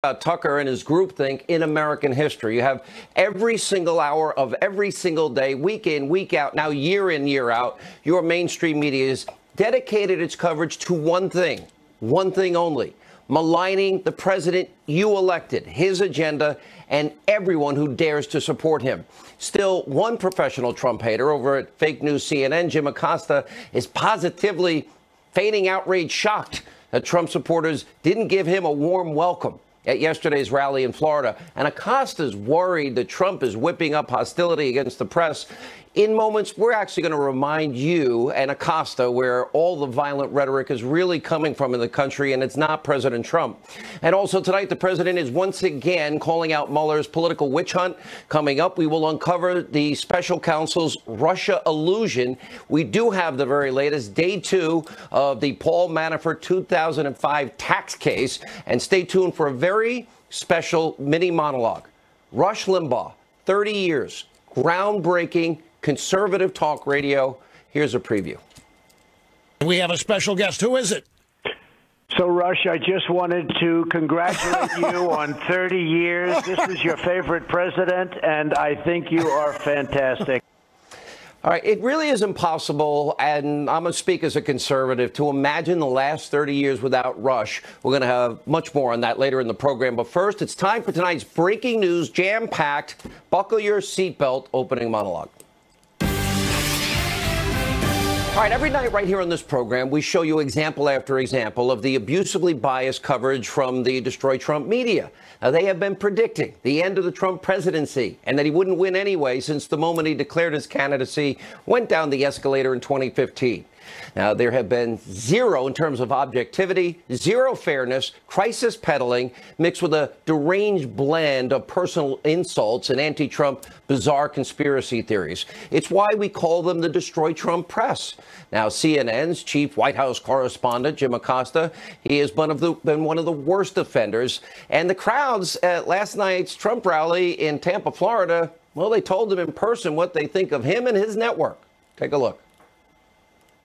Tucker and his groupthink in American history. You have every single hour of every single day, week in, week out, now year in, year out, your mainstream media has dedicated its coverage to one thing only: maligning the president you elected, his agenda, and everyone who dares to support him. Still, one professional Trump hater over at fake news CNN, Jim Acosta, is positively feigning outrage, shocked that Trump supporters didn't give him a warm welcome at yesterday's rally in Florida. And Acosta's worried that Trump is whipping up hostility against the press. In moments, we're actually going to remind you and Acosta where all the violent rhetoric is really coming from in the country, and it's not President Trump. And also tonight, the president is once again calling out Mueller's political witch hunt. Coming up, we will uncover the special counsel's Russia illusion. We do have the very latest, day 2 of the Paul Manafort 2005 tax case. And stay tuned for a very special mini monologue. Rush Limbaugh, 30 years, groundbreaking conservative talk radio. Here's a preview. We have a special guest. Who is it? So, Rush, I just wanted to congratulate you on 30 years. This is your favorite president, and I think you are fantastic. All right, it really is impossible, and I'm going to speak as a conservative, to imagine the last 30 years without Rush. We're going to have much more on that later in the program. But first, it's time for tonight's breaking news, jam-packed, buckle your seatbelt opening monologue. All right, every night right here on this program, we show you example after example of the abusively biased coverage from the Destroy Trump media. Now, they have been predicting the end of the Trump presidency and that he wouldn't win anyway since the moment he declared his candidacy went down the escalator in 2015. Now, there have been zero in terms of objectivity, zero fairness, crisis peddling, mixed with a deranged blend of personal insults and anti-Trump bizarre conspiracy theories. It's why we call them the Destroy Trump press. Now, CNN's chief White House correspondent, Jim Acosta, he has been one of the worst offenders. And the crowds at last night's Trump rally in Tampa, Florida, well, they told him in person what they think of him and his network. Take a look.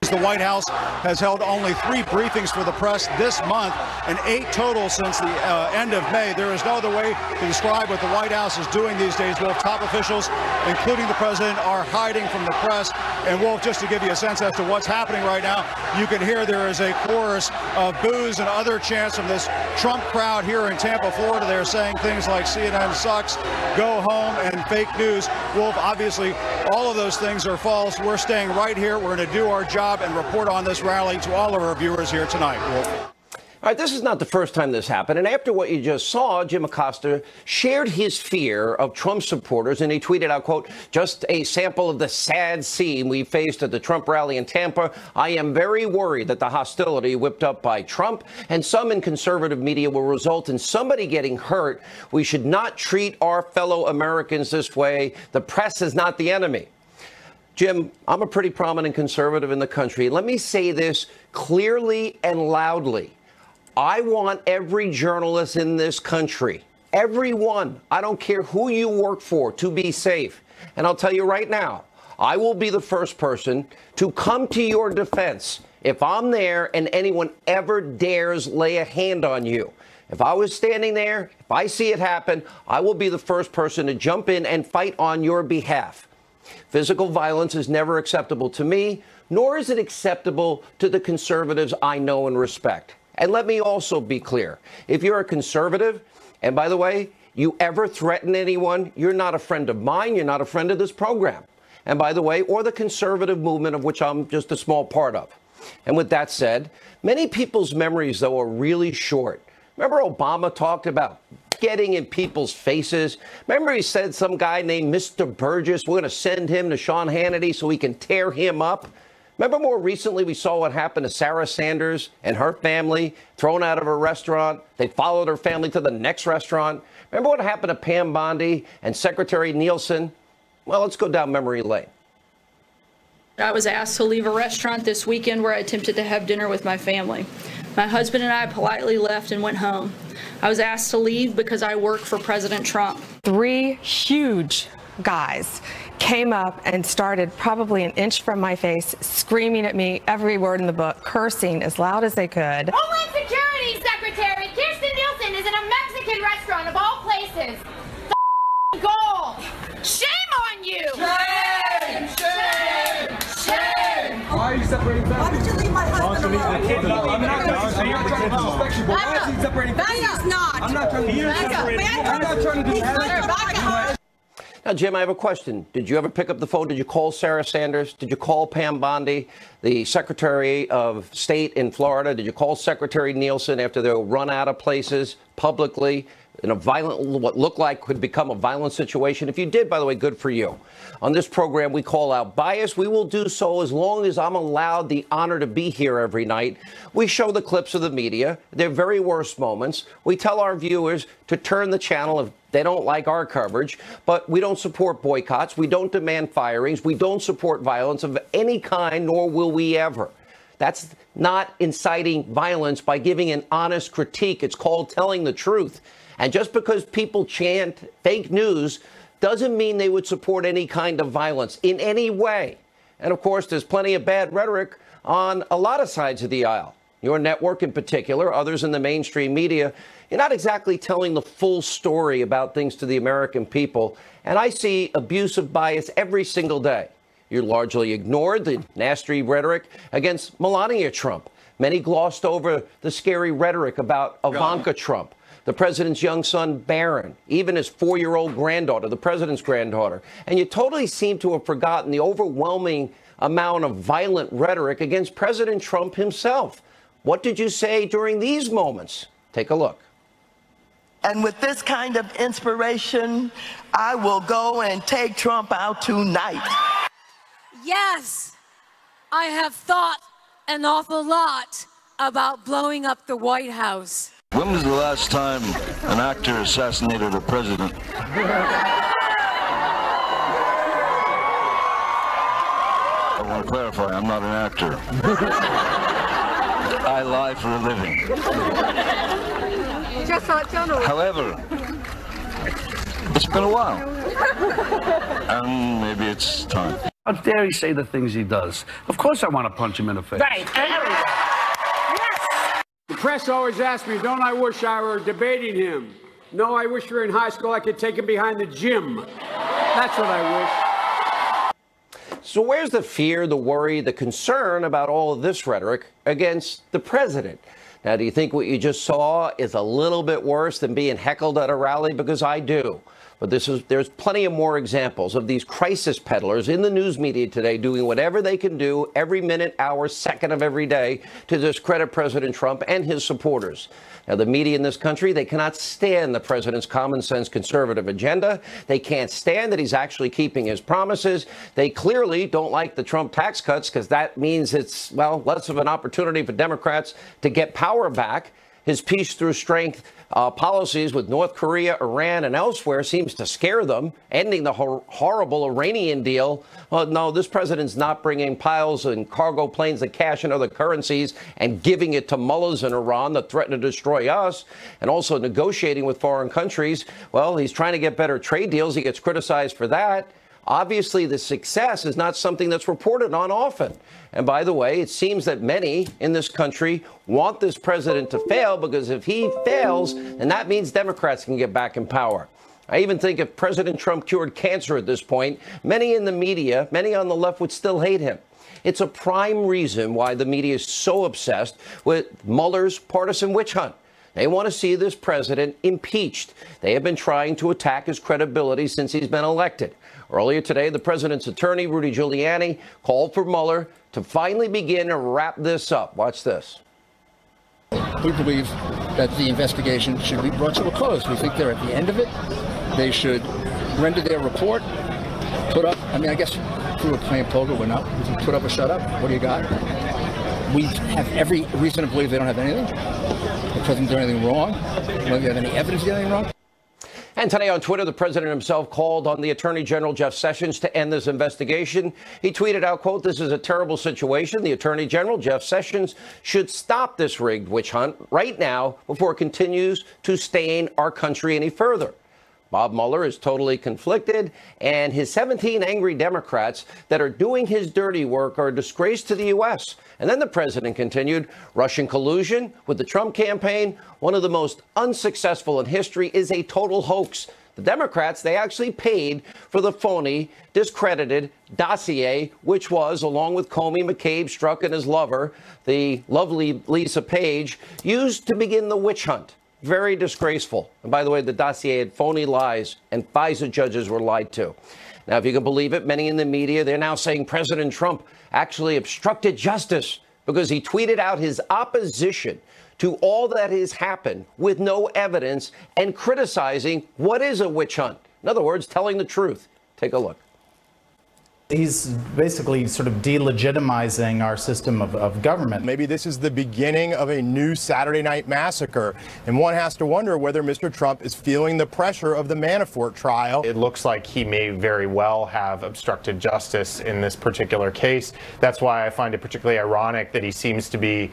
The White House has held only 3 briefings for the press this month and 8 total since the end of May. There is no other way to describe what the White House is doing these days. Wolf, top officials, including the president, are hiding from the press. And Wolf, just to give you a sense as to what's happening right now, you can hear there is a chorus of boos and other chants from this Trump crowd here in Tampa, Florida. They're saying things like CNN sucks, go home, and fake news. Wolf, obviously, all of those things are false. We're staying right here. We're going to do our job and report on this rally to all of our viewers here tonight. Wolf. All right, this is not the first time this happened. And after what you just saw, Jim Acosta shared his fear of Trump supporters, and he tweeted out, quote, "Just a sample of the sad scene we faced at the Trump rally in Tampa. I am very worried that the hostility whipped up by Trump and some in conservative media will result in somebody getting hurt. We should not treat our fellow Americans this way. The press is not the enemy." Jim, I'm a pretty prominent conservative in the country. Let me say this clearly and loudly. I want every journalist in this country, everyone, I don't care who you work for, to be safe. And I'll tell you right now, I will be the first person to come to your defense if I'm there and anyone ever dares lay a hand on you. If I was standing there, if I see it happen, I will be the first person to jump in and fight on your behalf. Physical violence is never acceptable to me, nor is it acceptable to the conservatives I know and respect. And let me also be clear. If you're a conservative, and by the way, you ever threaten anyone, you're not a friend of mine, you're not a friend of this program. And by the way, or the conservative movement of which I'm just a small part of. And with that said, many people's memories, though, are really short. Remember Obama talked about getting in people's faces? Remember he said some guy named Mr. Burgess, we're going to send him to Sean Hannity so he can tear him up? Remember more recently we saw what happened to Sarah Sanders and her family thrown out of her restaurant? They followed her family to the next restaurant. Remember what happened to Pam Bondi and Secretary Nielsen? Well, let's go down memory lane. I was asked to leave a restaurant this weekend where I attempted to have dinner with my family. My husband and I politely left and went home. I was asked to leave because I work for President Trump. 3 huge guys came up and started probably an inch from my face, screaming at me every word in the book, cursing as loud as they could. Homeland Security Secretary Kirsten Nielsen is in a Mexican restaurant restaurant of all places. The goal. Shame on you. Shame! Shame! Shame! Why are you separating families? Why did you leave my husband alone? I'm not trying to disrespect you, but why is he separating families? He's not. I'm not trying to do that. I'm not trying to do that. Now, Jim, I have a question. Did you ever pick up the phone? Did you call Sarah Sanders? Did you call Pam Bondi, the Secretary of State in Florida? Did you call Secretary Nielsen after they were run out of places publicly in a violent, what looked like could become a violent situation? If you did, by the way, good for you. On this program, we call out bias. We will do so as long as I'm allowed the honor to be here every night. We show the clips of the media, their very worst moments. We tell our viewers to turn the channel if they don't like our coverage, but we don't support boycotts. We don't demand firings. We don't support violence of any kind, nor will we ever. That's not inciting violence by giving an honest critique. It's called telling the truth. And just because people chant fake news doesn't mean they would support any kind of violence in any way. And of course, there's plenty of bad rhetoric on a lot of sides of the aisle. Your network in particular, others in the mainstream media, you're not exactly telling the full story about things to the American people. And I see abuse of bias every single day. You largely ignored the nasty rhetoric against Melania Trump. Many glossed over the scary rhetoric about Ivanka Trump, the president's young son, Barron, even his 4-year-old granddaughter, the president's granddaughter. And you totally seem to have forgotten the overwhelming amount of violent rhetoric against President Trump himself. What did you say during these moments? Take a look. And with this kind of inspiration, I will go and take Trump out tonight. Yes, I have thought an awful lot about blowing up the White House. When was the last time an actor assassinated a president? I want to clarify, I'm not an actor. I lie for a living. However, it's been a while. And maybe it's time. How dare he say the things he does? Of course I want to punch him in the face. Right. Yes. The press always asks me, don't I wish I were debating him? No, I wish we were in high school. I could take him behind the gym. That's what I wish. So where's the fear, the worry, the concern about all of this rhetoric against the president? Now, do you think what you just saw is a little bit worse than being heckled at a rally? Because I do. But there's plenty of more examples of these crisis peddlers in the news media today doing whatever they can do every minute, hour, second of every day to discredit President Trump and his supporters. Now, the media in this country, they cannot stand the president's common sense conservative agenda. They can't stand that he's actually keeping his promises. They clearly don't like the Trump tax cuts because that means it's, well, less of an opportunity for Democrats to get power back. His peace through strength policies with North Korea, Iran, and elsewhere seems to scare them, ending the horrible Iranian deal. No, this president's not bringing piles and cargo planes of cash and other currencies and giving it to mullahs in Iran that threaten to destroy us, and also negotiating with foreign countries. Well, he's trying to get better trade deals. He gets criticized for that. Obviously, the success is not something that's reported on often. And by the way, it seems that many in this country want this president to fail, because if he fails, then that means Democrats can get back in power. I even think if President Trump cured cancer at this point, many in the media, many on the left would still hate him. It's a prime reason why the media is so obsessed with Mueller's partisan witch hunt. They want to see this president impeached. They have been trying to attack his credibility since he's been elected. Earlier today, the president's attorney, Rudy Giuliani, called for Mueller to finally begin to wrap this up. Watch this. We believe that the investigation should be brought to a close. We think they're at the end of it. They should render their report, put up, I mean, I guess if we were playing poker, we're not. We can put up or shut up. What do you got? We have every reason to believe they don't have anything. The president did anything wrong. We don't have any evidence of anything wrong. And today on Twitter, the president himself called on the Attorney General, Jeff Sessions, to end this investigation. He tweeted out, quote, "This is a terrible situation. The Attorney General, Jeff Sessions, should stop this rigged witch hunt right now before it continues to stain our country any further." Bob Mueller is totally conflicted, and his 17 angry Democrats that are doing his dirty work are a disgrace to the U.S. And then the president continued, Russian collusion with the Trump campaign, one of the most unsuccessful in history, is a total hoax. The Democrats, they actually paid for the phony, discredited dossier, which was, along with Comey, McCabe, Strzok, and his lover, the lovely Lisa Page, used to begin the witch hunt. Very disgraceful. And by the way, the dossier had phony lies, and FISA judges were lied to. Now, if you can believe it, many in the media, they're now saying President Trump actually obstructed justice because he tweeted out his opposition to all that has happened with no evidence and criticizing what is a witch hunt. In other words, telling the truth. Take a look. He's basically sort of delegitimizing our system of government. Maybe this is the beginning of a new Saturday night massacre, and one has to wonder whether Mr. Trump is feeling the pressure of the Manafort trial. It looks like he may very well have obstructed justice in this particular case. That's why I find it particularly ironic that he seems to be,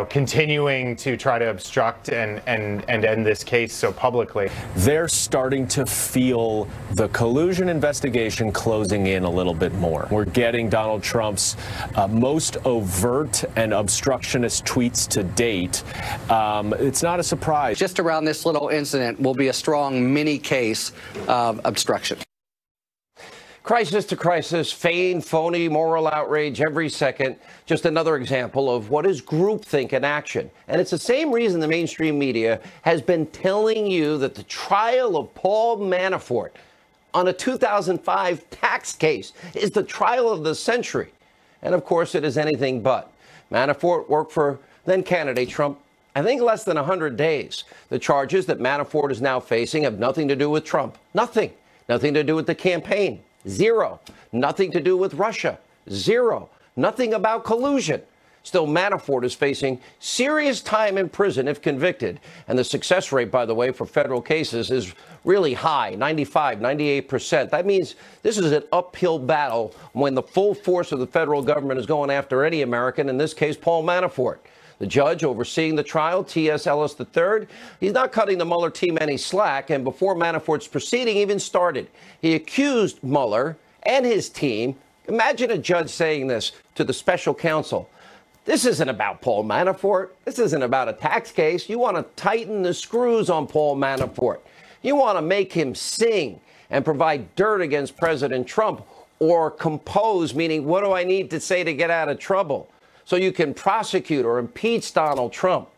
continuing to try to obstruct and end this case so publicly. They're starting to feel the collusion investigation closing in a little bit more. We're getting Donald Trump's most overt and obstructionist tweets to date. It's not a surprise. Just around this little incident will be a strong mini case of obstruction. Crisis to crisis, feigned, phony, moral outrage every second. Just another example of what is groupthink in action. And it's the same reason the mainstream media has been telling you that the trial of Paul Manafort on a 2005 tax case is the trial of the century. And of course, it is anything but. Manafort worked for then candidate Trump, I think, less than 100 days. The charges that Manafort is now facing have nothing to do with Trump. Nothing. Nothing to do with the campaign. Zero. Nothing to do with Russia. Zero. Nothing about collusion. Still, Manafort is facing serious time in prison if convicted. And the success rate, by the way, for federal cases is really high, 95, 98%. That means this is an uphill battle when the full force of the federal government is going after any American, in this case, Paul Manafort. The judge overseeing the trial, T.S. Ellis III, he's not cutting the Mueller team any slack. And before Manafort's proceeding even started, he accused Mueller and his team. Imagine a judge saying this to the special counsel. This isn't about Paul Manafort. This isn't about a tax case. You want to tighten the screws on Paul Manafort. You want to make him sing and provide dirt against President Trump, or compose, meaning what do I need to say to get out of trouble so you can prosecute or impeach Donald Trump.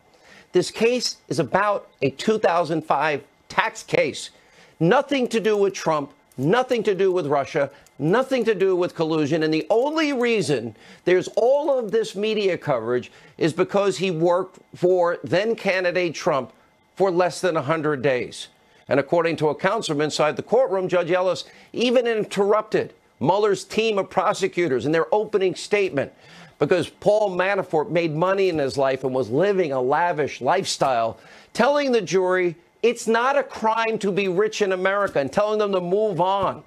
This case is about a 2005 tax case. Nothing to do with Trump, nothing to do with Russia, nothing to do with collusion. And the only reason there's all of this media coverage is because he worked for then candidate Trump for less than 100 days. And according to a counselor inside the courtroom, Judge Ellis even interrupted Mueller's team of prosecutors in their opening statement because Paul Manafort made money in his life and was living a lavish lifestyle, telling the jury it's not a crime to be rich in America and telling them to move on.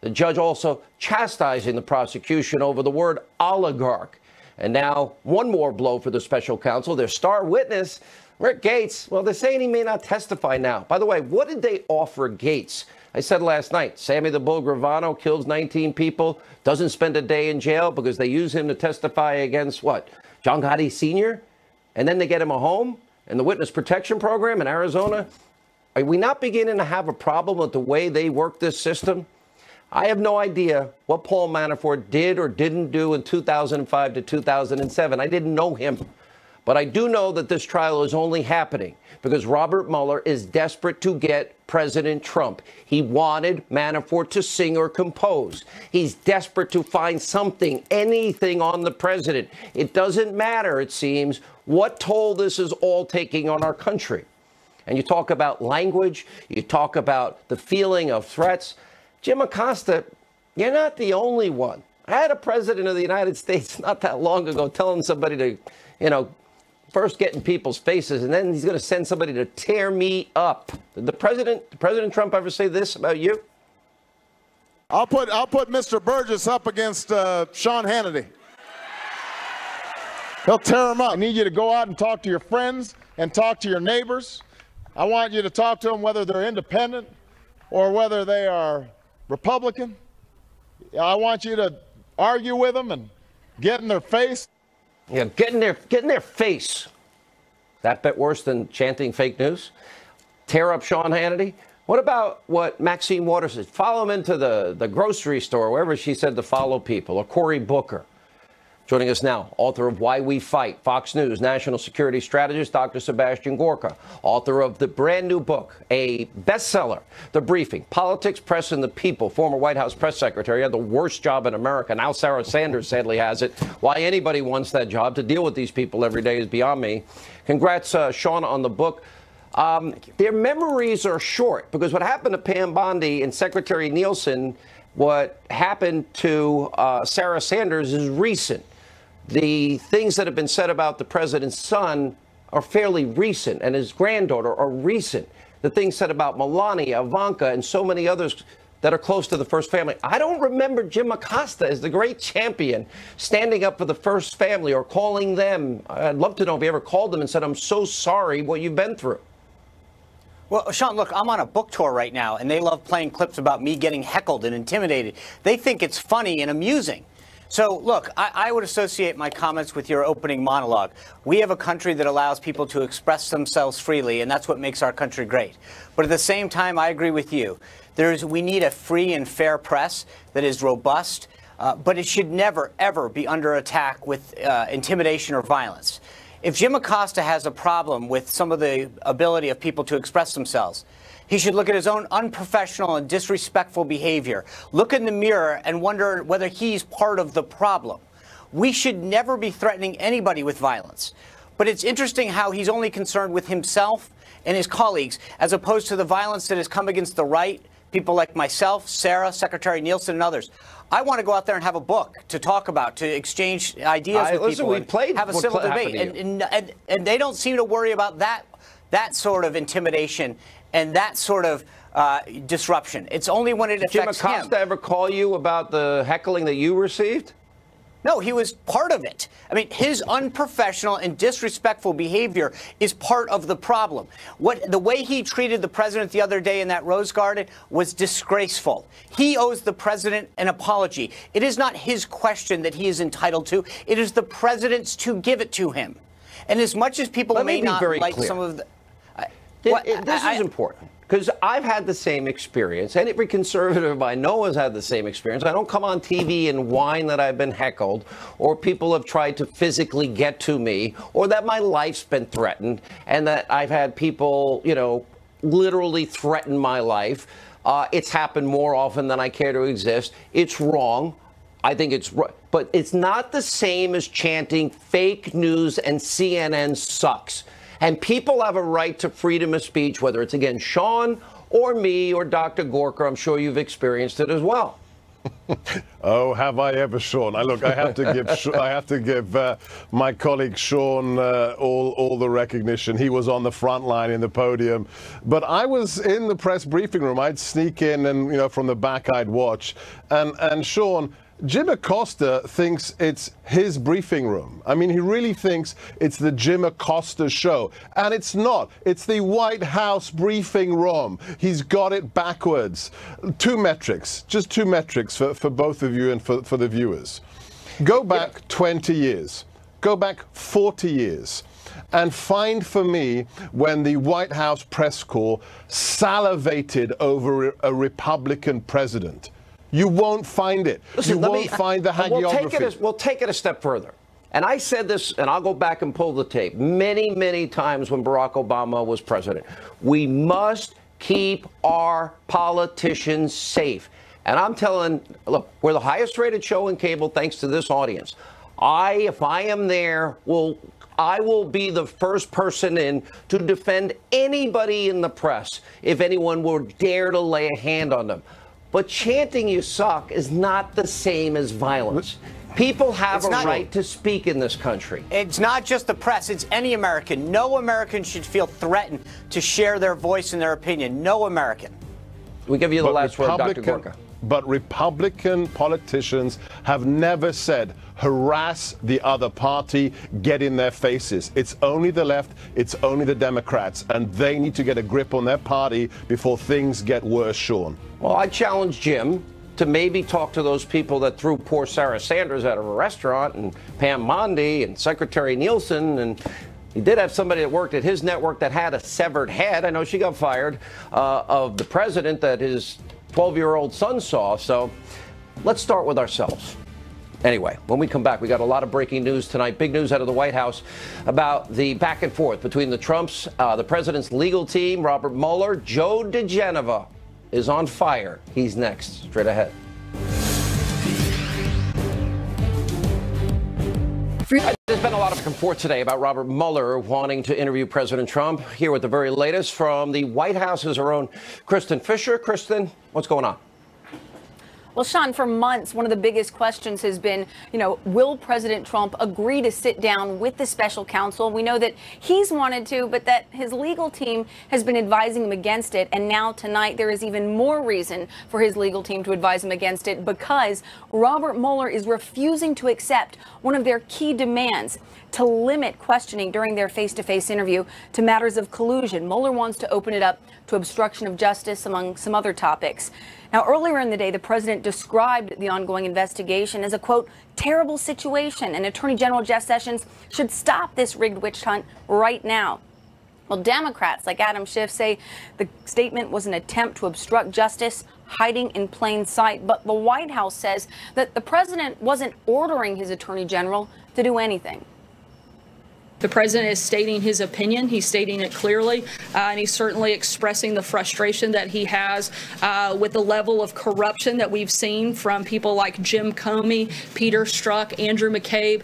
The judge also chastising the prosecution over the word oligarch. And now one more blow for the special counsel, their star witness, Rick Gates. Well, they're saying he may not testify now. By the way, what did they offer Gates? I said last night, Sammy the Bull Gravano kills 19 people, doesn't spend a day in jail because they use him to testify against what? John Gotti Sr.? And then they get him a home and the witness protection program in Arizona. Are we not beginning to have a problem with the way they work this system? I have no idea what Paul Manafort did or didn't do in 2005 to 2007. I didn't know him. But I do know that this trial is only happening because Robert Mueller is desperate to get President Trump. He wanted Manafort to sing or compose. He's desperate to find something, anything on the president. It doesn't matter, it seems, what toll this is all taking on our country. And you talk about language, you talk about the feeling of threats. Jim Acosta, you're not the only one. I had a president of the United States not that long ago telling somebody to, first get in people's faces, and then he's going to send somebody to tear me up. Did President Trump ever say this about you? I'll put Mr. Burgess up against Sean Hannity. He'll tear him up. I need you to go out and talk to your friends and talk to your neighbors. I want you to talk to them whether they're independent or whether they are Republican. I want you to argue with them and get in their face. Yeah, get in their face. That bit worse than chanting fake news? Tear up Sean Hannity? What about what Maxine Waters said? Follow him into the grocery store, wherever she said to follow people, or Cory Booker. Joining us now, author of Why We Fight, Fox News national security strategist, Dr. Sebastian Gorka, author of the brand new book, a bestseller, The Briefing, Politics, Press, and the People, former White House press secretary, had the worst job in America. Now Sarah Sanders sadly has it. Why anybody wants that job to deal with these people every day is beyond me. Congrats, Sean, on the book. Their memories are short, because what happened to Pam Bondi and Secretary Nielsen, what happened to Sarah Sanders is recent. The things that have been said about the president's son are fairly recent, and his granddaughter are recent. The things said about Melania, Ivanka, and so many others that are close to the first family. I don't remember Jim Acosta as the great champion standing up for the first family or calling them. I'd love to know if he ever called them and said, I'm so sorry what you've been through. Well, Sean, look, I'm on a book tour right now, and they love playing clips about me getting heckled and intimidated. They think it's funny and amusing. So, look, I would associate my comments with your opening monologue. We have a country that allows people to express themselves freely, and that's what makes our country great. But at the same time, I agree with you. We need a free and fair press that is robust, but it should never, ever be under attack with intimidation or violence. If Jim Acosta has a problem with some of the ability of people to express themselves, he should look at his own unprofessional and disrespectful behavior, look in the mirror and wonder whether he's part of the problem. We should never be threatening anybody with violence. But it's interesting how he's only concerned with himself and his colleagues, as opposed to the violence that has come against the right, people like myself, Sarah, Secretary Nielsen, and others. I want to go out there and have a book to talk about, to exchange ideas with people, and have a civil debate. And they don't seem to worry about that sort of intimidation and that sort of disruption. It's only when it affects him. Did Jim Acosta ever call you about the heckling that you received? No, he was part of it. I mean, his unprofessional and disrespectful behavior is part of the problem. The way he treated the president the other day in that Rose Garden was disgraceful. He owes the president an apology. It is not his question that he is entitled to. It is the president's to give it to him. And as much as people may not like some of the... This is important, because I've had the same experience, and every conservative I know has had the same experience. I don't come on TV and whine that I've been heckled, or people have tried to physically get to me, or that my life's been threatened, and that I've had people, literally threaten my life. It's happened more often than I care to exist. It's wrong. I think it's right. But it's not the same as chanting fake news and CNN sucks. And people have a right to freedom of speech, whether it's, again, Sean or me or Dr. Gorka. I'm sure you've experienced it as well. Oh, have I ever, Sean? Look, I have to give my colleague Sean all the recognition. He was on the front line in the podium, but I was in the press briefing room. I'd sneak in, and from the back I'd watch. And Sean, Jim Acosta thinks it's his briefing room. I mean, he really thinks it's the Jim Acosta show. And it's not. It's the White House briefing room. He's got it backwards. Two metrics, just two metrics for both of you and for the viewers. Go back 20 years. Go back 40 years. And find for me when the White House press corps salivated over a Republican president. You won't find it. Listen, you won't find the hagiography. We'll take it a step further. And I said this, and I'll go back and pull the tape, many, many times when Barack Obama was president. We must keep our politicians safe. And I'm telling, look, we're the highest rated show in cable thanks to this audience. If I am there, I will be the first person in to defend anybody in the press if anyone would dare to lay a hand on them. But chanting you suck is not the same as violence. People have a right to speak in this country. It's not just the press. It's any American. No American should feel threatened to share their voice and their opinion. No American. We give you the last word, Dr. Gorka. but Republican politicians have never said harass the other party, get in their faces. It's only the left, it's only the Democrats, and they need to get a grip on their party before things get worse, Sean. Well, I challenge Jim to maybe talk to those people that threw poor Sarah Sanders out of a restaurant, and Pam Bondi and Secretary Nielsen, and he did have somebody that worked at his network that had a severed head. I know she got fired, of the president that his 12-year-old son saw. So let's start with ourselves. Anyway, when we come back, we got a lot of breaking news tonight. Big news out of the White House about the back and forth between the Trumps, the president's legal team, Robert Mueller. Joe DeGenova is on fire. He's next, straight ahead. There's been a lot of back and forth today about Robert Mueller wanting to interview President Trump. Here with the very latest from the White House is our own Kristen Fisher. Kristen, what's going on? Well, Sean, for months, one of the biggest questions has been, will President Trump agree to sit down with the special counsel? We know that he's wanted to, but that his legal team has been advising him against it. And now tonight, there is even more reason for his legal team to advise him against it, because Robert Mueller is refusing to accept one of their key demands: to limit questioning during their face-to-face interview to matters of collusion. Mueller wants to open it up to obstruction of justice, among some other topics. Now, earlier in the day, the president described the ongoing investigation as a, quote, terrible situation, and Attorney General Jeff Sessions should stop this rigged witch hunt right now. Well, Democrats like Adam Schiff say the statement was an attempt to obstruct justice, hiding in plain sight. But the White House says that the president wasn't ordering his attorney general to do anything. The president is stating his opinion. He's stating it clearly, and he's certainly expressing the frustration that he has with the level of corruption that we've seen from people like Jim Comey, Peter Strzok, Andrew McCabe.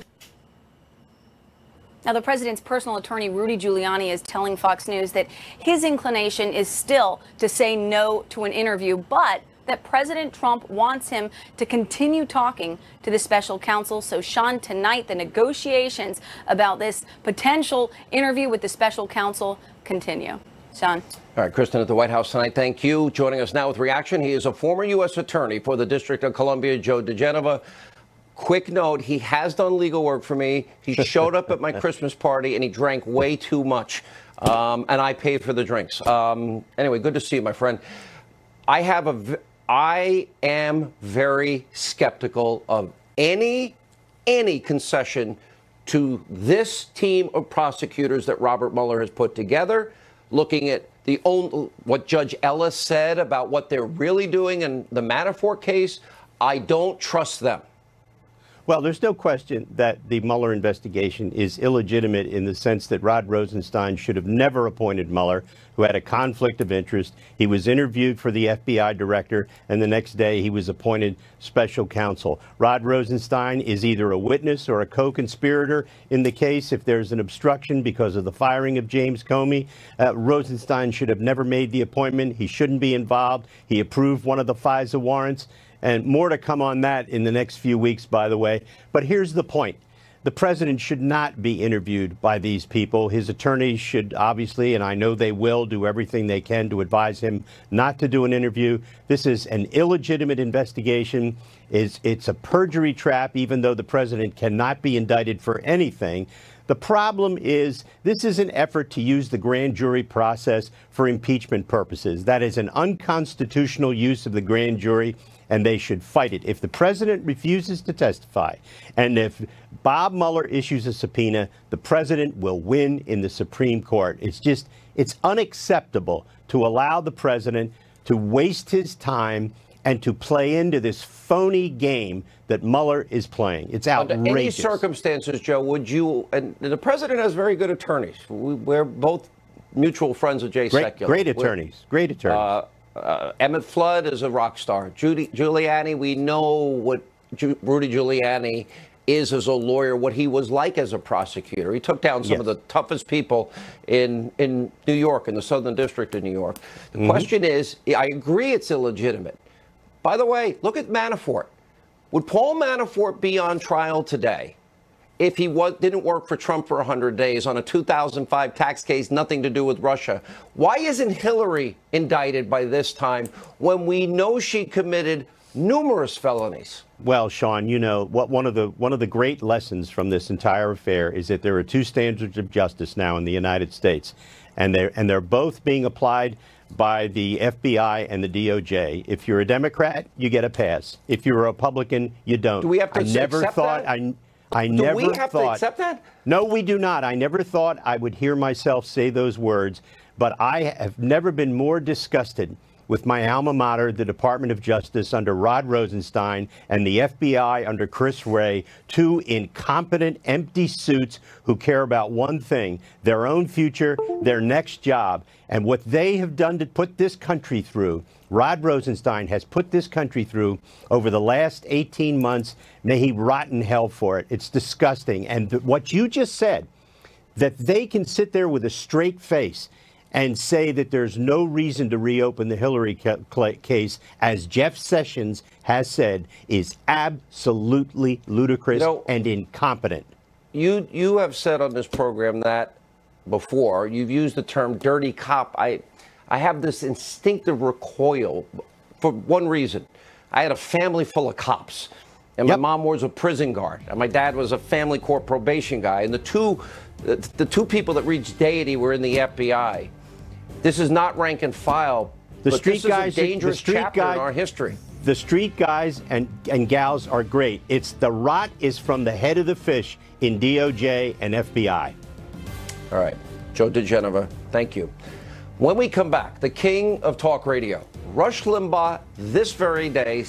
Now, the president's personal attorney, Rudy Giuliani, is telling Fox News that his inclination is still to say no to an interview, but that President Trump wants him to continue talking to the special counsel. So, Sean, tonight, the negotiations about this potential interview with the special counsel continue. Sean. All right, Kristen at the White House tonight. Thank you. Joining us now with reaction, he is a former U.S. attorney for the District of Columbia, Joe DeGenova. Quick note, he has done legal work for me. He showed up at my Christmas party and he drank way too much. And I paid for the drinks. Anyway, good to see you, my friend. I am very skeptical of any concession to this team of prosecutors that Robert Mueller has put together, looking at what Judge Ellis said about what they're really doing in the Manafort case. I don't trust them. Well, there's no question that the Mueller investigation is illegitimate in the sense that Rod Rosenstein should have never appointed Mueller, who had a conflict of interest. He was interviewed for the FBI director, and the next day he was appointed special counsel. Rod Rosenstein is either a witness or a co-conspirator in the case. If there's an obstruction because of the firing of James Comey, Rosenstein should have never made the appointment. He shouldn't be involved. He approved one of the FISA warrants. And more to come on that in the next few weeks, by the way. But here's the point. The president should not be interviewed by these people. His attorneys should obviously, and I know they will, do everything they can to advise him not to do an interview. This is an illegitimate investigation. It's a perjury trap, even though the president cannot be indicted for anything. The problem is this is an effort to use the grand jury process for impeachment purposes. That is an unconstitutional use of the grand jury, and they should fight it. If the president refuses to testify, and if Bob Mueller issues a subpoena, the president will win in the Supreme Court. It's unacceptable to allow the president to waste his time and to play into this phony game that Mueller is playing. It's outrageous. Under any circumstances, Joe, would you, and the president has very good attorneys. We're both mutual friends of Jay Sekulow. Great attorneys. Great attorneys. Emmett Flood is a rock star. Giuliani, we know what Rudy Giuliani is as a lawyer, what he was like as a prosecutor. He took down some of the toughest people in New York, in the Southern District of New York. The question is, I agree it's illegitimate. By the way, look at Manafort. Would Paul Manafort be on trial today if he didn't work for Trump for 100 days on a 2005 tax case, nothing to do with Russia? Why isn't Hillary indicted by this time when we know she committed numerous felonies. Well, Sean, you know what? One of the great lessons from this entire affair is that there are two standards of justice now in the United States, and they're both being applied by the FBI and the DOJ. If you're a Democrat, you get a pass. If you're a Republican, you don't. Do we have to accept that? I never Do we have thought, to accept that? No, we do not. I never thought I would hear myself say those words, but I have never been more disgusted with my alma mater, the Department of Justice under Rod Rosenstein, and the FBI under Chris Wray, two incompetent, empty suits who care about one thing, their own future, their next job. And what they have done to put this country through, Rod Rosenstein has put this country through over the last 18 months. May he rot in hell for it. It's disgusting. And what you just said, that they can sit there with a straight face and say that there's no reason to reopen the Hillary case, as Jeff Sessions has said, is absolutely ludicrous and incompetent. You have said on this program that before. You've used the term dirty cop. I have this instinctive recoil for one reason. I had a family full of cops, and my mom was a prison guard, and my dad was a family court probation guy, and the two people that reached deity were in the FBI. This is not rank and file, but this is a dangerous chapter in our history. The street guys and gals are great. It's the rot is from the head of the fish in DOJ and FBI. All right. Joe DeGenova, thank you. When we come back, the king of talk radio, Rush Limbaugh, this very day,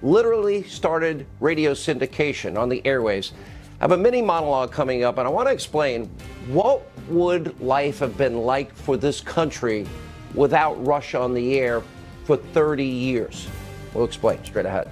literally started radio syndication on the airwaves. I have a mini monologue coming up, and I want to explain what would life have been like for this country without Rush on the air for 30 years. We'll explain straight ahead.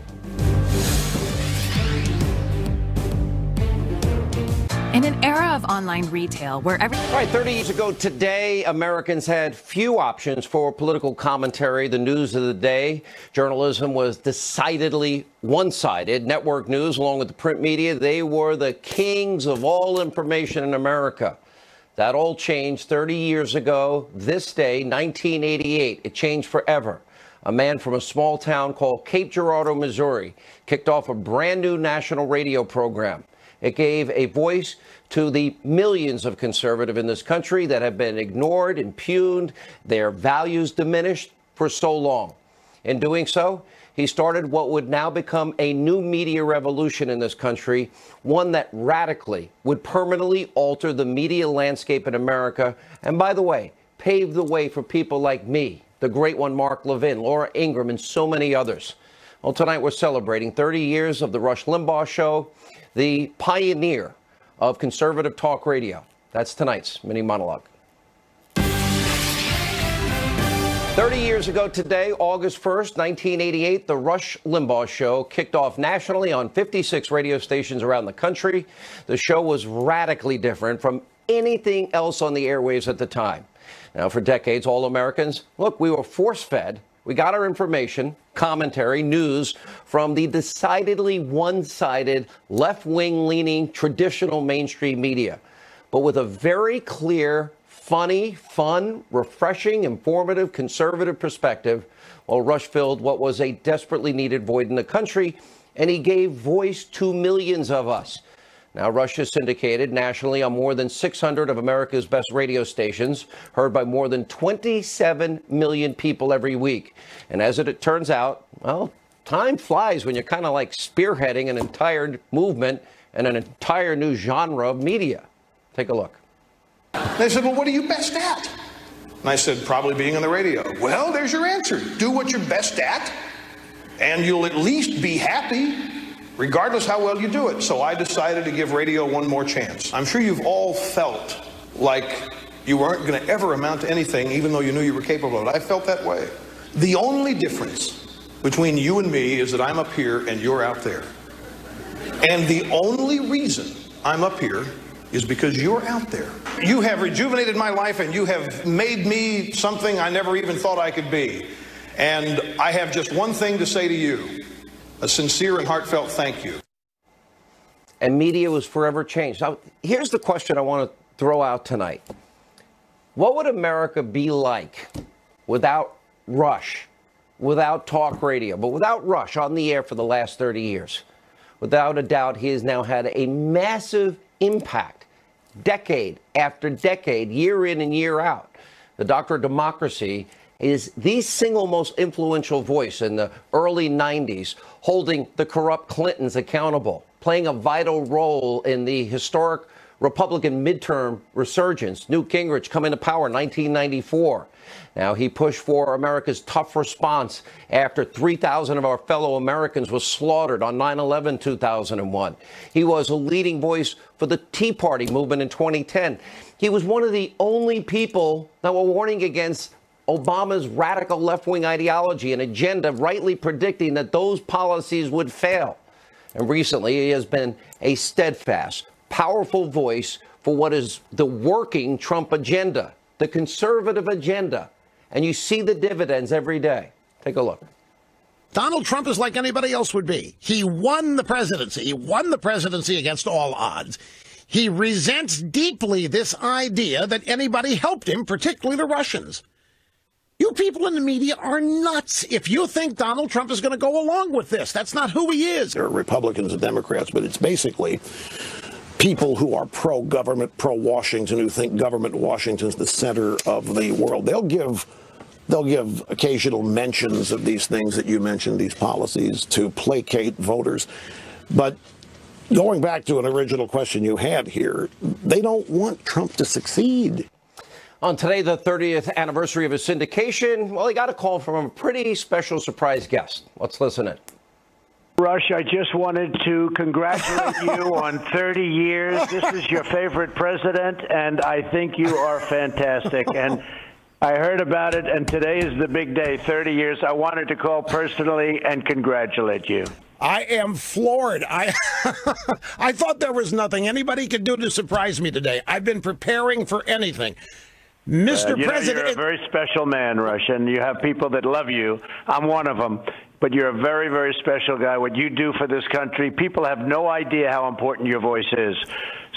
In an era of online retail where All right, 30 years ago today, Americans had few options for political commentary. The news of the day, journalism was decidedly one-sided. Network news, along with the print media, they were the kings of all information in America. That all changed 30 years ago. This day, 1988, it changed forever. A man from a small town called Cape Girardeau, Missouri, kicked off a brand new national radio program. It gave a voice to the millions of conservatives in this country that have been ignored, impugned, their values diminished for so long. In doing so, he started what would now become a new media revolution in this country, one that radically would permanently alter the media landscape in America, and by the way, pave the way for people like me, the great one Mark Levin, Laura Ingraham, and so many others. Well, tonight we're celebrating 30 years of the Rush Limbaugh Show, the pioneer of conservative talk radio. That's tonight's mini monologue. 30 years ago today, August 1st, 1988, the Rush Limbaugh Show kicked off nationally on 56 radio stations around the country. The show was radically different from anything else on the airwaves at the time. Now, for decades, all Americans, look, we were force-fed. We got our information, commentary, news from the decidedly one-sided, left-wing leaning traditional mainstream media, but with a very clear, funny, fun, refreshing, informative, conservative perspective. Well, Rush filled what was a desperately needed void in the country, and he gave voice to millions of us. Now, Rush is syndicated nationally on more than 600 of America's best radio stations, heard by more than 27 million people every week. And as it turns out, well, time flies when you're kind of like spearheading an entire movement and an entire new genre of media. Take a look. They said, well, what are you best at? And I said, probably being on the radio. Well, there's your answer. Do what you're best at, and you'll at least be happy, regardless how well you do it. So I decided to give radio one more chance. I'm sure you've all felt like you weren't going to ever amount to anything, even though you knew you were capable of it. I felt that way. The only difference between you and me is that I'm up here and you're out there. And the only reason I'm up here is because you're out there. You have rejuvenated my life, and you have made me something I never even thought I could be. And I have just one thing to say to you. A sincere and heartfelt thank you. And media was forever changed. Now, here's the question I want to throw out tonight. What would America be like without Rush without talk radio, but without Rush on the air for the last 30 years. Without a doubt, he has now had a massive impact, decade after decade, year in and year out. The Doctor of Democracy is the single most influential voice in the early 90s, holding the corrupt Clintons accountable, playing a vital role in the historic Republican midterm resurgence. Newt Gingrich coming to power in 1994. Now, he pushed for America's tough response after 3,000 of our fellow Americans were slaughtered on 9/11 2001. He was a leading voice for the Tea Party movement in 2010. He was one of the only people that were warning against Obama's radical left-wing ideology and agenda, rightly predicting that those policies would fail. And recently, he has been a steadfast, powerful voice for what is the working Trump agenda, the conservative agenda. And you see the dividends every day. Take a look. Donald Trump is like anybody else would be. He won the presidency. He won the presidency against all odds. He resents deeply this idea that anybody helped him, particularly the Russians. You people in the media are nuts if you think Donald Trump is going to go along with this. That's not who he is. There are Republicans and Democrats, but it's basically people who are pro-government, pro-Washington, who think government Washington's the center of the world. They'll give occasional mentions of these things that you mentioned, these policies, to placate voters. But going back to an original question you had here, they don't want Trump to succeed. On today, the 30th anniversary of his syndication, well, he got a call from a pretty special surprise guest. Let's listen in. Rush, I just wanted to congratulate you on 30 years. This is your favorite president, and I think you are fantastic. And I heard about it, and today is the big day, 30 years. I wanted to call personally and congratulate you. I am floored. I thought there was nothing anybody could do to surprise me today. I've been preparing for anything. Mr. President, you're a very special man, Rush, and you have people that love you. I'm one of them. But you're a very, very special guy. What you do for this country, people have no idea how important your voice is.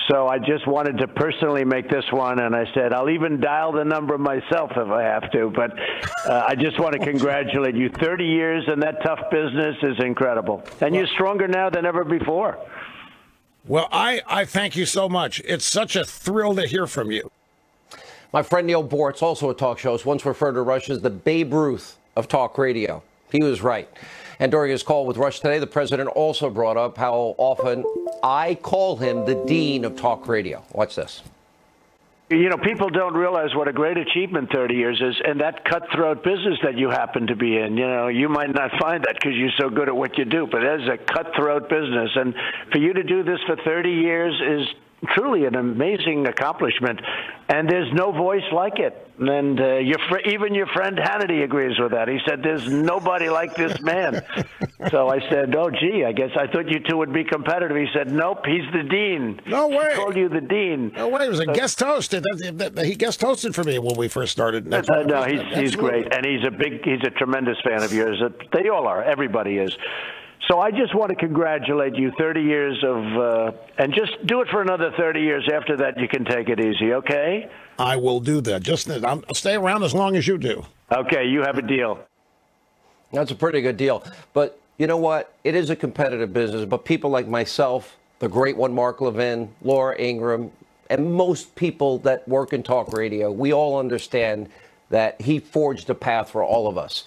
So I just wanted to personally make this one, and I said I'll even dial the number myself if I have to. But I just want to congratulate you. 30 years in that tough business is incredible. And you're stronger now than ever before. Well, I thank you so much. It's such a thrill to hear from you. My friend Neil Bortz, also a talk show, once referred to Rush as the Babe Ruth of talk radio. He was right. And during his call with Rush today, the president also brought up how often I call him the dean of talk radio. Watch this. You know, people don't realize what a great achievement 30 years is, and that cutthroat business that you happen to be in. You know, you might not find that because you're so good at what you do, but it is a cutthroat business. And for you to do this for 30 years is truly an amazing accomplishment, and there's no voice like it. And even your friend Hannity agrees with that. He said, there's nobody like this man. So I said, oh, gee, I guess I thought you two would be competitive. He said, nope, he's the dean. No way. He called you the dean. No way. It was a guest host. He guest hosted for me when we first started. No, he's great, and he's a tremendous fan of yours. They all are. Everybody is. So I just want to congratulate you, 30 years of, and just do it for another 30 years. After that, you can take it easy, okay? I will do that. I'll stay around as long as you do. Okay, you have a deal. That's a pretty good deal. But you know what? It is a competitive business, but people like myself, the great one, Mark Levin, Laura Ingraham, and most people that work in talk radio, we all understand that he forged a path for all of us.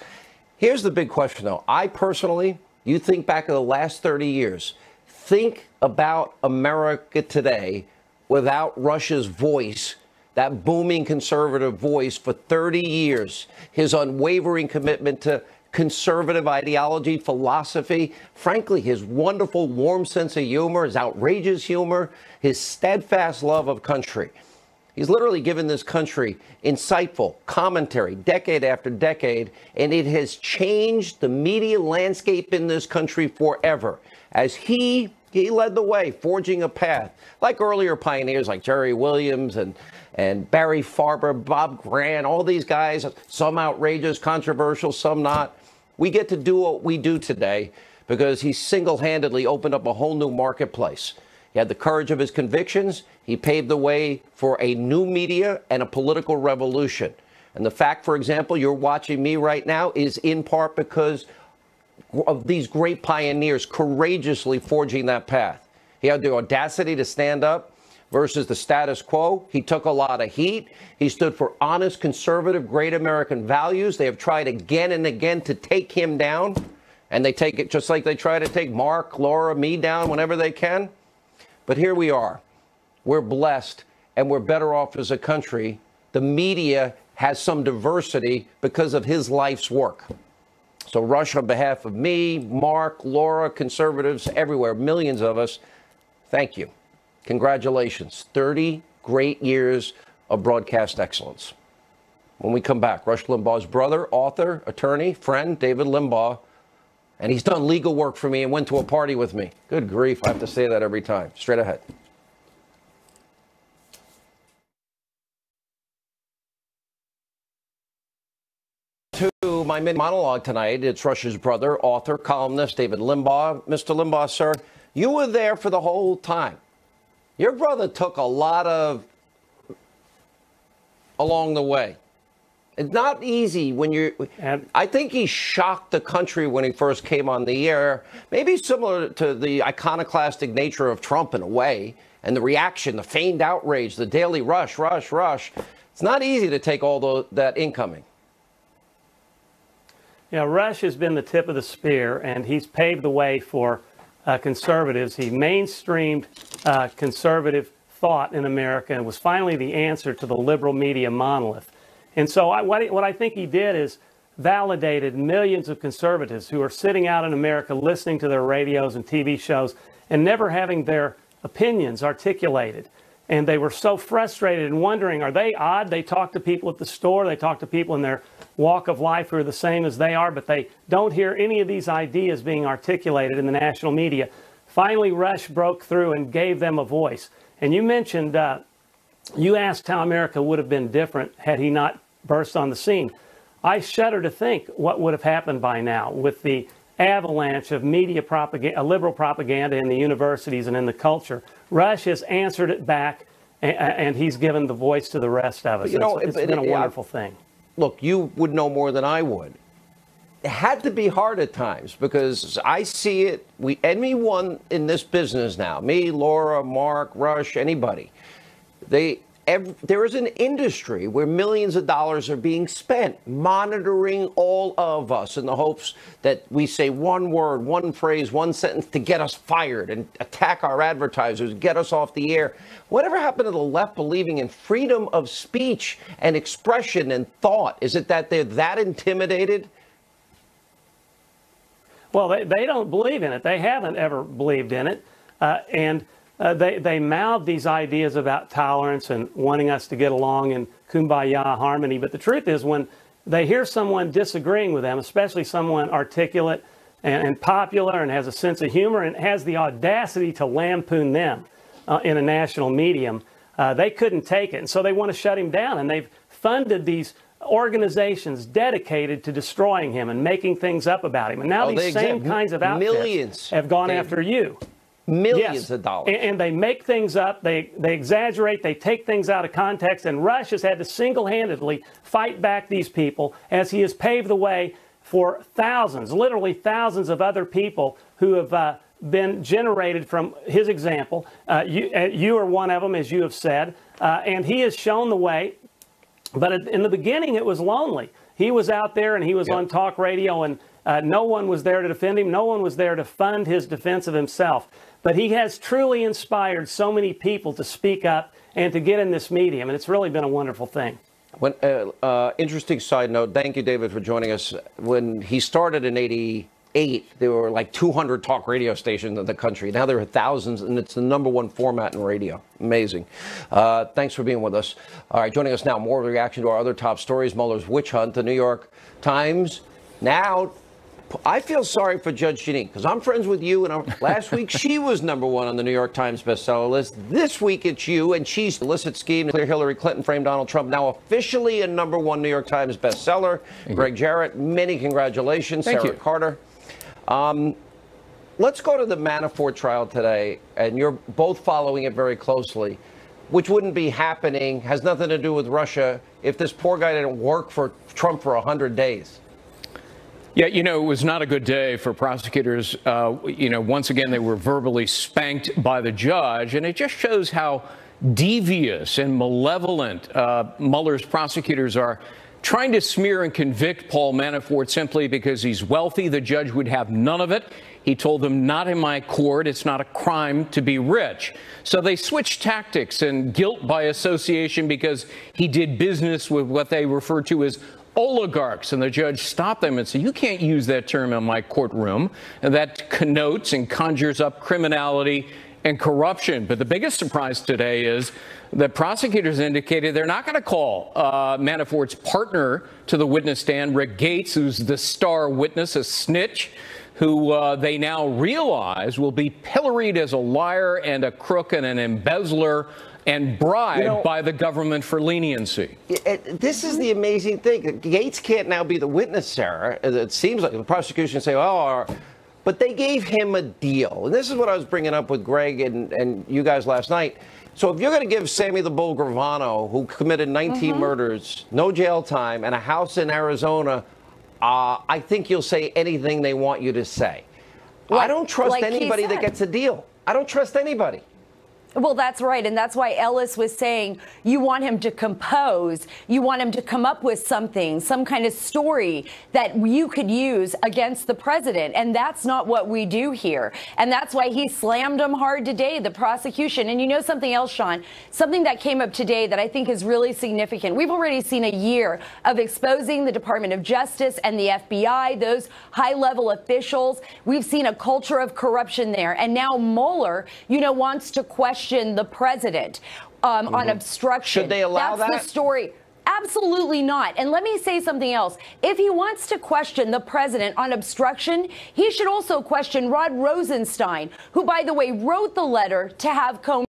Here's the big question, though. I personally... You think back in the last 30 years, think about America today without Rush's voice, that booming conservative voice for 30 years, his unwavering commitment to conservative ideology, philosophy, frankly, his wonderful, warm sense of humor, his outrageous humor, his steadfast love of country. He's literally given this country insightful commentary decade after decade, and it has changed the media landscape in this country forever as he led the way, forging a path like earlier pioneers like Jerry Williams and Barry Farber, Bob Grant, all these guys, some outrageous, controversial, some not. We get to do what we do today because he single-handedly opened up a whole new marketplace. He had the courage of his convictions. He paved the way for a new media and a political revolution. And the fact, for example, you're watching me right now is in part because of these great pioneers courageously forging that path. He had the audacity to stand up versus the status quo. He took a lot of heat. He stood for honest, conservative, great American values. They have tried again and again to take him down, and they take it just like they try to take Mark, Laura, me down whenever they can. But here we are. We're blessed, and we're better off as a country. The media has some diversity because of his life's work. So, Rush, on behalf of me, Mark, Laura, conservatives everywhere, millions of us, thank you. Congratulations. 30 great years of broadcast excellence. When we come back, Rush Limbaugh's brother, author, attorney, friend, David Limbaugh, and he's done legal work for me and went to a party with me. Good grief, I have to say that every time. Straight ahead. To my mini-monologue tonight, it's Rush's brother, author, columnist, David Limbaugh. Mr. Limbaugh, sir, you were there for the whole time. Your brother took a lot of along the way. It's not easy when you're, I think he shocked the country when he first came on the air, maybe similar to the iconoclastic nature of Trump in a way, and the reaction, the feigned outrage, the daily rush. It's not easy to take all that incoming. You know, Rush has been the tip of the spear, and he's paved the way for conservatives. He mainstreamed conservative thought in America and was finally the answer to the liberal media monolith. And so what I think he did is validated millions of conservatives who are sitting out in America listening to their radios and TV shows and never having their opinions articulated. And they were so frustrated and wondering, are they odd? They talk to people at the store, they talk to people in their walk of life who are the same as they are, but they don't hear any of these ideas being articulated in the national media. Finally, Rush broke through and gave them a voice. And you mentioned, you asked how America would have been different had he not burst on the scene. I shudder to think what would have happened by now with the avalanche of media propaganda, liberal propaganda in the universities and in the culture. Rush has answered it back, and he's given the voice to the rest of us. You know, it's been a wonderful thing. Look, you would know more than I would. It had to be hard at times because I see it. Anyone in this business now, me, Laura, Mark, Rush, anybody, there is an industry where millions of dollars are being spent monitoring all of us in the hopes that we say one word, one phrase, one sentence to get us fired and attack our advertisers, get us off the air. Whatever happened to the left believing in freedom of speech and expression and thought? Is it that they're that intimidated? Well, they don't believe in it. They haven't ever believed in it. They mouth these ideas about tolerance and wanting us to get along in kumbaya harmony. But the truth is, when they hear someone disagreeing with them, especially someone articulate and popular and has a sense of humor and has the audacity to lampoon them in a national medium, they couldn't take it. And so they want to shut him down. And they've funded these organizations dedicated to destroying him and making things up about him. And now these same kinds of outfits have gone after you. Millions of dollars. And they make things up, they exaggerate, they take things out of context, and Rush has had to single-handedly fight back these people as he has paved the way for thousands, literally thousands of other people who have been generated from his example. You are one of them, as you have said, and he has shown the way. But in the beginning, it was lonely. He was out there and he was on talk radio, and no one was there to defend him. No one was there to fund his defense of himself. But he has truly inspired so many people to speak up and to get in this medium, and it's really been a wonderful thing. Interesting side note. Thank you, David, for joining us. When he started in '88, there were like 200 talk radio stations in the country. Now there are thousands, and it's the #1 format in radio. Amazing. Thanks for being with us. All right, joining us now, more reaction to our other top stories. Mueller's witch hunt, the New York Times. Now, I feel sorry for Judge Jeanine because I'm friends with you, and last week she was #1 on the New York Times bestseller list. This week it's you, and she's illicit scheme to clear Hillary Clinton, framed Donald Trump, now officially a #1 New York Times bestseller. Greg Jarrett, many congratulations. Thank Sarah you. Carter. Let's go to the Manafort trial today, and you're both following it very closely, which wouldn't be happening, has nothing to do with Russia, if this poor guy didn't work for Trump for 100 days. Yeah, it was not a good day for prosecutors. Once again, they were verbally spanked by the judge, and it just shows how devious and malevolent Mueller's prosecutors are, trying to smear and convict Paul Manafort simply because he's wealthy. The judge would have none of it. He told them, not in my court. It's not a crime to be rich. So they switched tactics and guilt by association because he did business with what they refer to as oligarchs, and the judge stopped them and said, you can't use that term in my courtroom. And that connotes and conjures up criminality and corruption. But the biggest surprise today is that prosecutors indicated they're not going to call Manafort's partner to the witness stand, Rick Gates, who's the star witness, a snitch, who they now realize will be pilloried as a liar and a crook and an embezzler and bribed by the government for leniency. This is the amazing thing. Gates can't now be the witness, Sarah. It seems like the prosecution say, but they gave him a deal. And this is what I was bringing up with Greg and you guys last night. So if you're going to give Sammy the Bull Gravano, who committed 19 murders, no jail time, and a house in Arizona, I think you'll say anything they want you to say. I don't trust anybody that gets a deal. I don't trust anybody. Well, that's right. And that's why Ellis was saying you want him to compose. You want him to come up with something, some kind of story that you could use against the president. And that's not what we do here. And that's why he slammed him hard today, the prosecution. And you know something else, Sean, something that came up today that I think is really significant. We've already seen a year of exposing the Department of Justice and the FBI, those high-level officials. We've seen a culture of corruption there. And now Mueller, wants to question the president on obstruction. Should they allow that? That's the story. Absolutely not. And let me say something else. If he wants to question the president on obstruction, he should also question Rod Rosenstein, who, by the way, wrote the letter to have Comey